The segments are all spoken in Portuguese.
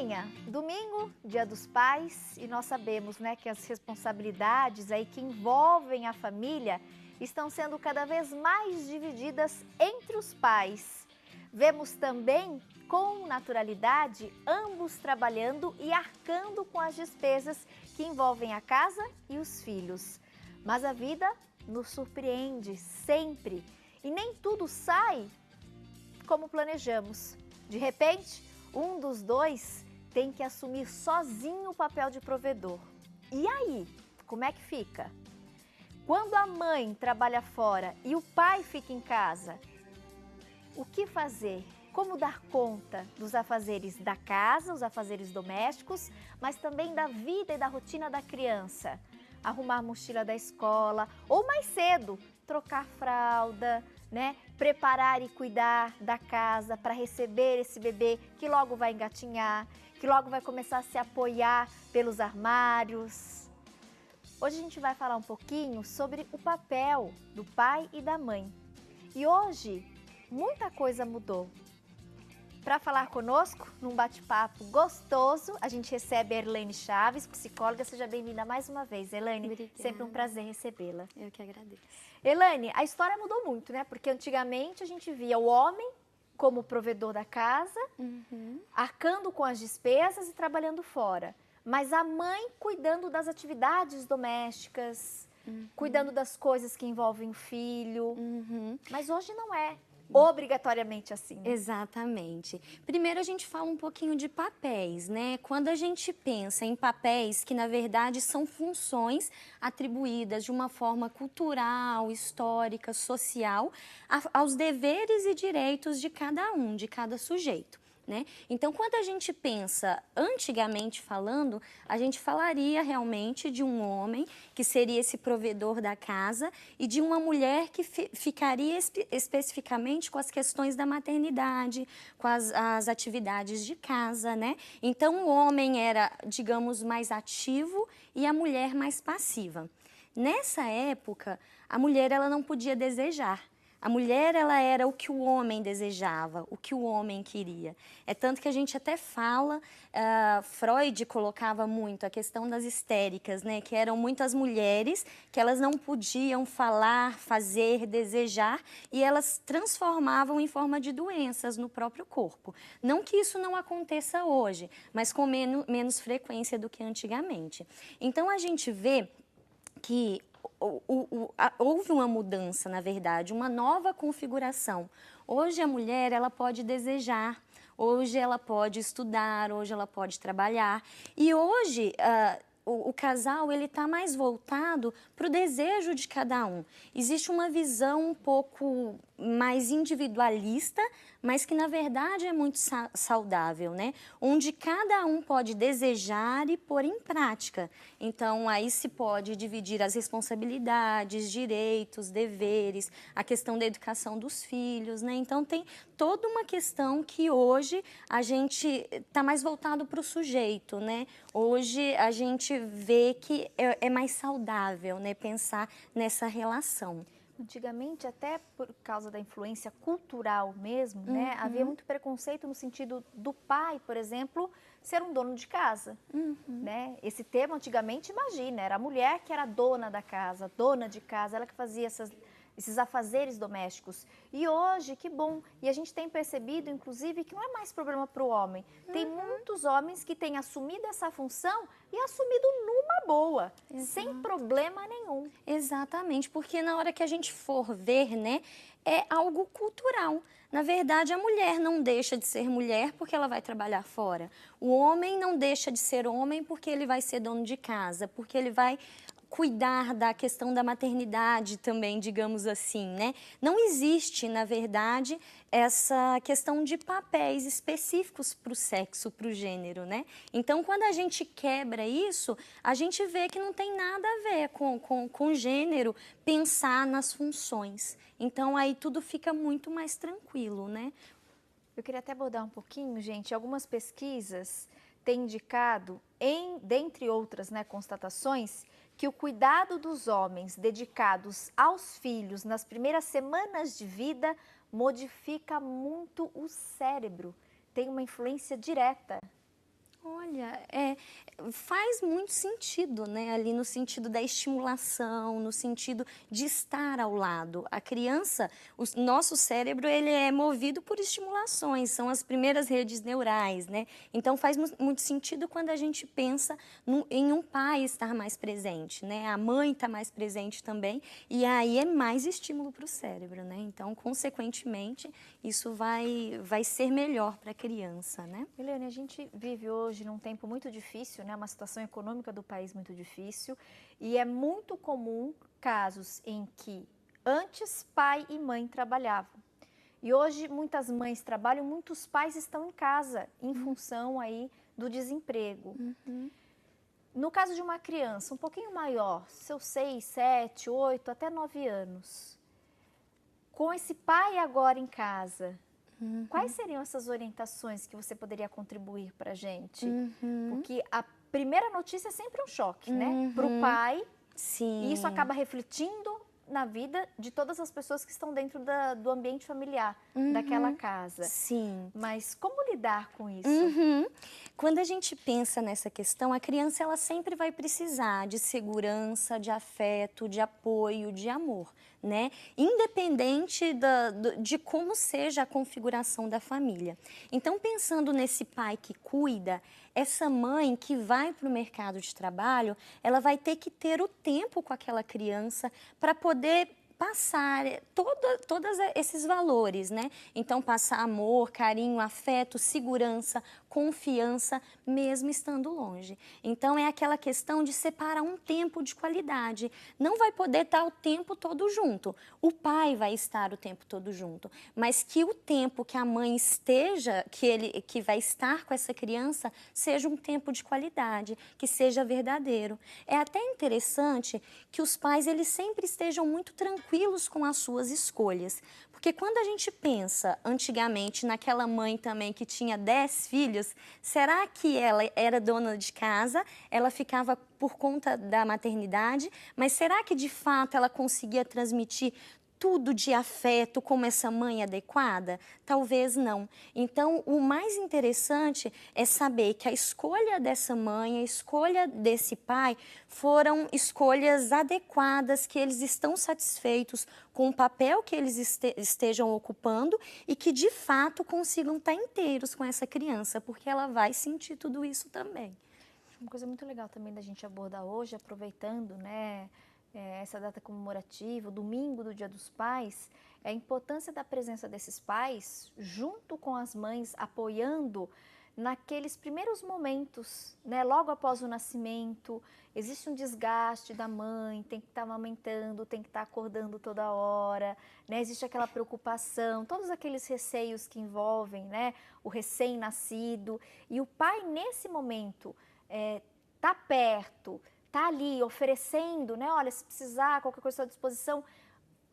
Aninha, domingo, Dia dos Pais, e nós sabemos, né, que as responsabilidades aí que envolvem a família estão sendo cada vez mais divididas entre os pais. Vemos também, com naturalidade, ambos trabalhando e arcando com as despesas que envolvem a casa e os filhos. Mas a vida nos surpreende sempre e nem tudo sai como planejamos. De repente, um dos dois tem que assumir sozinho o papel de provedor. E aí, como é que fica? Quando a mãe trabalha fora e o pai fica em casa, o que fazer? Como dar conta dos afazeres da casa, os afazeres domésticos, mas também da vida e da rotina da criança? Arrumar a mochila da escola ou mais cedo, trocar fralda, né? Preparar e cuidar da casa para receber esse bebê que logo vai engatinhar, que logo vai começar a se apoiar pelos armários. Hoje a gente vai falar um pouquinho sobre o papel do pai e da mãe. E hoje muita coisa mudou. Para falar conosco, num bate-papo gostoso, a gente recebe a Erlane Chaves, psicóloga. Seja bem-vinda mais uma vez, Erlane. Obrigada. Sempre um prazer recebê-la. Eu que agradeço. Erlane, a história mudou muito, né? Porque antigamente a gente via o homem como provedor da casa, arcando com as despesas e trabalhando fora. Mas a mãe cuidando das atividades domésticas, cuidando das coisas que envolvem o filho. Mas hoje não é obrigatoriamente assim. Exatamente. Primeiro a gente fala um pouquinho de papéis, né? Quando a gente pensa em papéis que na verdade são funções atribuídas de uma forma cultural, histórica, social, aos deveres e direitos de cada um, de cada sujeito. Né? Então, quando a gente pensa, antigamente falando, a gente falaria realmente de um homem que seria esse provedor da casa e de uma mulher que ficaria especificamente com as questões da maternidade, com as atividades de casa, né? Então, o homem era, digamos, mais ativo e a mulher mais passiva. Nessa época, a mulher ela não podia desejar. A mulher, ela era o que o homem desejava, o que o homem queria. É tanto que a gente até fala, Freud colocava muito a questão das histéricas, né? Que eram muitas mulheres que elas não podiam falar, fazer, desejar e elas transformavam em forma de doenças no próprio corpo. Não que isso não aconteça hoje, mas com menos frequência do que antigamente. Então, a gente vê que houve uma mudança, na verdade, uma nova configuração. Hoje a mulher ela pode desejar, hoje ela pode estudar, hoje ela pode trabalhar. E hoje o casal ele está mais voltado para o desejo de cada um. Existe uma visão um pouco mais individualista, mas que na verdade é muito saudável, né? Onde cada um pode desejar e pôr em prática. Então aí se pode dividir as responsabilidades, direitos, deveres, a questão da educação dos filhos, né? Então tem toda uma questão que hoje a gente está mais voltado para o sujeito, né? Hoje a gente vê que é mais saudável, né? Pensar nessa relação. Antigamente, até por causa da influência cultural mesmo, né, havia muito preconceito no sentido do pai, por exemplo, ser um dono de casa. Né? Esse termo, antigamente, imagina, era a mulher que era dona da casa, dona de casa, ela que fazia esses afazeres domésticos. E hoje, que bom, e a gente tem percebido, inclusive, que não é mais problema para o homem. Tem muitos homens que têm assumido essa função e assumido numa boa, sem problema nenhum. Exatamente, porque na hora que a gente for ver, né, é algo cultural. Na verdade, a mulher não deixa de ser mulher porque ela vai trabalhar fora. O homem não deixa de ser homem porque ele vai ser dono de casa, porque ele vai cuidar da questão da maternidade também, digamos assim, né? Não existe, na verdade, essa questão de papéis específicos para o sexo, para o gênero, né? Então, quando a gente quebra isso, a gente vê que não tem nada a ver com gênero, pensar nas funções. Então, aí tudo fica muito mais tranquilo, né? Eu queria até abordar um pouquinho, gente, algumas pesquisas têm indicado, dentre outras, né, constatações, que o cuidado dos homens dedicados aos filhos nas primeiras semanas de vida modifica muito o cérebro, tem uma influência direta. Olha, faz muito sentido, né? Ali no sentido da estimulação, no sentido de estar ao lado. A criança, o nosso cérebro, ele é movido por estimulações, são as primeiras redes neurais, né? Então faz muito sentido quando a gente pensa em um pai estar mais presente, né? A mãe está mais presente também, e aí é mais estímulo para o cérebro, né? Então, consequentemente, isso vai ser melhor para a criança, né? Eliane, a gente vive hoje num tempo muito difícil, né? Uma situação econômica do país muito difícil, e é muito comum casos em que antes pai e mãe trabalhavam. E hoje muitas mães trabalham, muitos pais estão em casa em função aí do desemprego. No caso de uma criança um pouquinho maior, seus 6, 7, 8, até 9 anos, com esse pai agora em casa, quais seriam essas orientações que você poderia contribuir para a gente? Porque a primeira notícia é sempre um choque, né? Para o pai, Sim. e isso acaba refletindo na vida de todas as pessoas que estão dentro do ambiente familiar, daquela casa. Sim. Mas como lidar com isso? Quando a gente pensa nessa questão, a criança ela sempre vai precisar de segurança, de afeto, de apoio, de amor, né? Independente de como seja a configuração da família. Então, pensando nesse pai que cuida, essa mãe que vai para o mercado de trabalho, ela vai ter que ter o tempo com aquela criança para poder passar todos esses valores, né? Então, passar amor, carinho, afeto, segurança, confiança, mesmo estando longe. Então, é aquela questão de separar um tempo de qualidade. Não vai poder estar o tempo todo junto. O pai vai estar o tempo todo junto, mas que o tempo que a mãe esteja, que vai estar com essa criança, seja um tempo de qualidade, que seja verdadeiro. É até interessante que os pais eles sempre estejam muito tranquilos com as suas escolhas. Porque quando a gente pensa antigamente naquela mãe também que tinha 10 filhos, será que ela era dona de casa, ela ficava por conta da maternidade, mas será que de fato ela conseguia transmitir tudo de afeto como essa mãe adequada? Talvez não. Então, o mais interessante é saber que a escolha dessa mãe, a escolha desse pai, foram escolhas adequadas, que eles estão satisfeitos com o papel que eles estejam ocupando e que, de fato, consigam estar inteiros com essa criança, porque ela vai sentir tudo isso também. Uma coisa muito legal também da gente abordar hoje, aproveitando, né, essa data comemorativa, o domingo do Dia dos Pais, é a importância da presença desses pais junto com as mães, apoiando naqueles primeiros momentos, né? Logo após o nascimento, existe um desgaste da mãe, tem que estar amamentando, tem que estar acordando toda hora, né? Existe aquela preocupação, todos aqueles receios que envolvem, né, o recém-nascido. E o pai, nesse momento, tá perto, tá ali oferecendo, né? Olha, se precisar, qualquer coisa à sua disposição.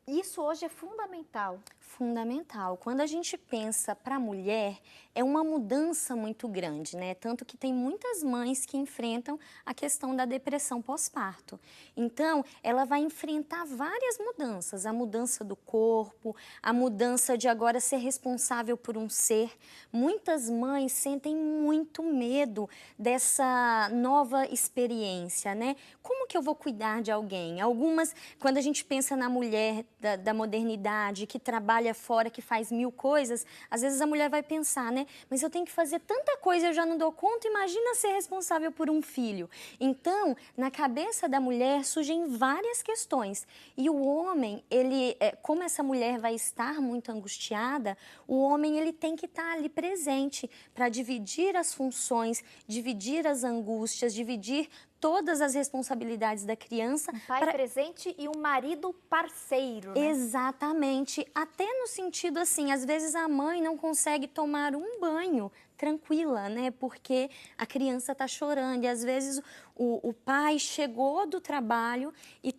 Isso hoje é fundamental. Fundamental. Quando a gente pensa para a mulher, é uma mudança muito grande, né? Tanto que tem muitas mães que enfrentam a questão da depressão pós-parto. Então, ela vai enfrentar várias mudanças. A mudança do corpo, a mudança de agora ser responsável por um ser. Muitas mães sentem muito medo dessa nova experiência, né? Como que eu vou cuidar de alguém? Algumas, quando a gente pensa na mulher da modernidade, que trabalha fora, que faz 1000 coisas, às vezes a mulher vai pensar, né? Mas eu tenho que fazer tanta coisa, eu já não dou conta, imagina ser responsável por um filho. Então, na cabeça da mulher surgem várias questões. E o homem, como essa mulher vai estar muito angustiada, o homem ele tem que estar ali presente para dividir as funções, dividir as angústias, dividir todas as responsabilidades da criança. Um pai presente e um marido parceiro, né? Exatamente. Até no sentido assim, às vezes a mãe não consegue tomar um banho tranquila, né? Porque a criança está chorando e às vezes o pai chegou do trabalho e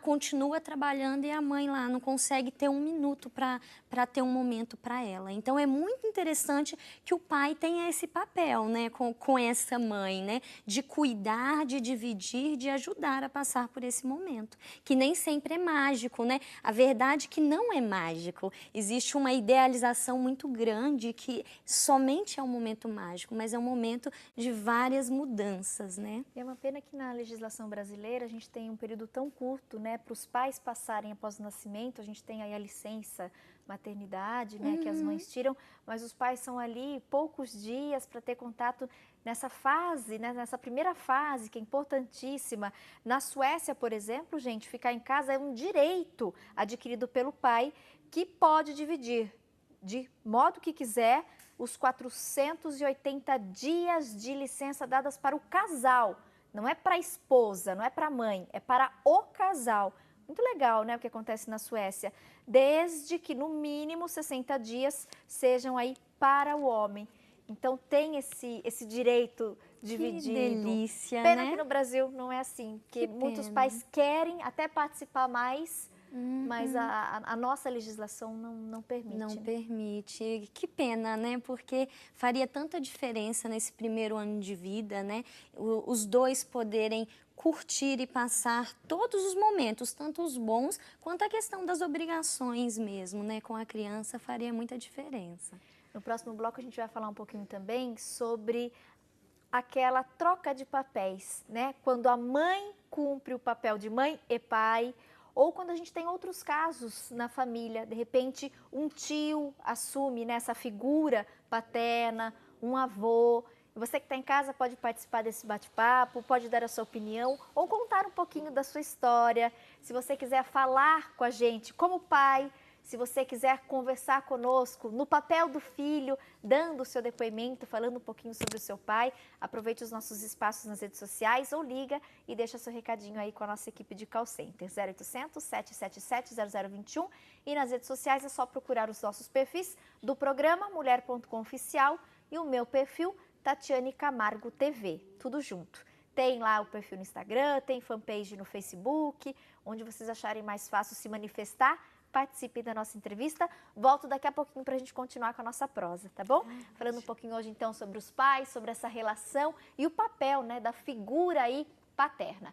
continua trabalhando e a mãe lá não consegue ter um minuto para para ter um momento para ela. Então é muito interessante que o pai tenha esse papel, né, com essa mãe, né, de cuidar, de dividir, de ajudar a passar por esse momento, que nem sempre é mágico, né? A verdade é que não é mágico. Existe uma idealização muito grande que somente é um momento mágico, mas é um momento de várias mudanças, né? E é uma pena que na legislação brasileira a gente tem um período tão curto, né, para os pais passarem após o nascimento. A gente tem aí a licença maternidade, né, que as mães tiram, mas os pais são ali poucos dias para ter contato nessa fase, né, nessa primeira fase, que é importantíssima. Na Suécia, por exemplo, gente, ficar em casa é um direito adquirido pelo pai, que pode dividir de modo que quiser os 480 dias de licença dadas para o casal. Não é para a esposa, não é para a mãe, é para o casal. Muito legal, né, o que acontece na Suécia. Desde que, no mínimo, 60 dias sejam aí para o homem. Então, tem esse direito dividido. Que delícia, Pena né? que no Brasil não é assim, porque Que muitos pena. pais querem até participar mais, mas a nossa legislação não permite. Não né? permite. Que pena, né? Porque faria tanta diferença nesse primeiro ano de vida, né? Os dois poderem curtir e passar todos os momentos, tanto os bons quanto a questão das obrigações mesmo, né? Com a criança faria muita diferença. No próximo bloco a gente vai falar um pouquinho também sobre aquela troca de papéis, né? Quando a mãe cumpre o papel de mãe e pai, ou quando a gente tem outros casos na família, de repente um tio assume, né, essa figura paterna, um avô. Você que está em casa pode participar desse bate-papo, pode dar a sua opinião ou contar um pouquinho da sua história. Se você quiser falar com a gente como pai, se você quiser conversar conosco no papel do filho, dando o seu depoimento, falando um pouquinho sobre o seu pai, aproveite os nossos espaços nas redes sociais ou liga e deixa seu recadinho aí com a nossa equipe de call center, 0800 777 0021, e nas redes sociais é só procurar os nossos perfis do programa Mulher.com Oficial e o meu perfil Tatiane Camargo TV, tudo junto. Tem lá o perfil no Instagram, tem fanpage no Facebook, onde vocês acharem mais fácil se manifestar. Participe da nossa entrevista. Volto daqui a pouquinho para a gente continuar com a nossa prosa, tá bom? Falando um pouquinho hoje, então, sobre os pais, sobre essa relação e o papel, né, da figura aí paterna.